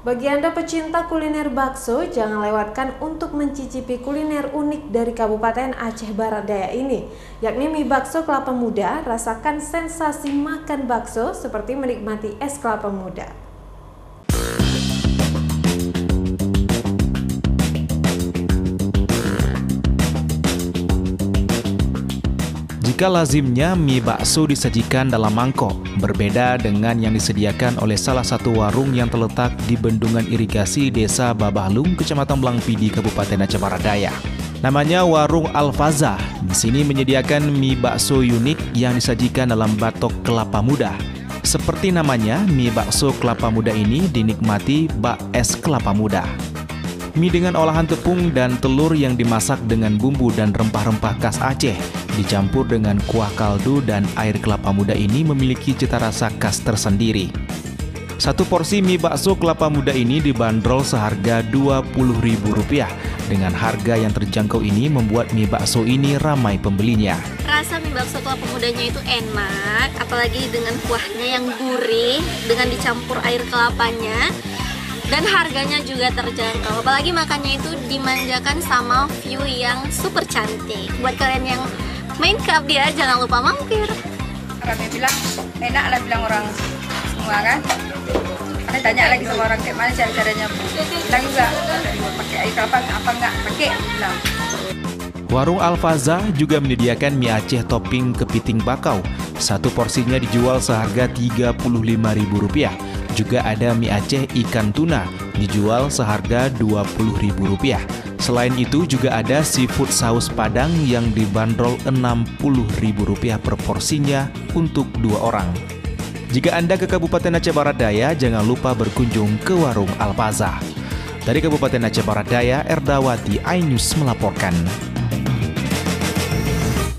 Bagi Anda pecinta kuliner bakso, jangan lewatkan untuk mencicipi kuliner unik dari Kabupaten Aceh Barat Daya ini, yakni mie bakso kelapa muda. Rasakan sensasi makan bakso seperti menikmati es kelapa muda. Jika lazimnya mie bakso disajikan dalam mangkok, berbeda dengan yang disediakan oleh salah satu warung yang terletak di bendungan irigasi Desa Babahlung, Kecamatan Blangpidi, Kabupaten Aceh Barat Daya. Namanya Warung Al-Fazah. Di sini menyediakan mie bakso unik yang disajikan dalam batok kelapa muda. Seperti namanya, mie bakso kelapa muda ini dinikmati bak es kelapa muda. Mie dengan olahan tepung dan telur yang dimasak dengan bumbu dan rempah-rempah khas Aceh, dicampur dengan kuah kaldu dan air kelapa muda ini memiliki cita rasa khas tersendiri. Satu porsi mie bakso kelapa muda ini dibanderol seharga Rp20.000. Dengan harga yang terjangkau ini membuat mie bakso ini ramai pembelinya. Rasa mie bakso kelapa mudanya itu enak, apalagi dengan kuahnya yang gurih, dengan dicampur air kelapanya. Dan harganya juga terjangkau, apalagi makannya itu dimanjakan sama view yang super cantik. Buat kalian yang main ke Abdia, jangan lupa mampir. Kami bilang enak lah, bilang orang semua kan. Kami tanya lagi sama orang kayak mana cara-caranya. Bilang juga pakai air kelapa apa enggak pakai, bilang. Warung Al-Fazah juga menyediakan mie Aceh topping kepiting bakau. Satu porsinya dijual seharga Rp35.000. Juga ada mie Aceh ikan tuna, dijual seharga Rp20.000. Selain itu juga ada seafood saus Padang yang dibanderol Rp60.000 per porsinya untuk 2 orang. Jika Anda ke Kabupaten Aceh Barat Daya, jangan lupa berkunjung ke Warung Al-Fazah. Dari Kabupaten Aceh Barat Daya, Erdawati, iNews melaporkan.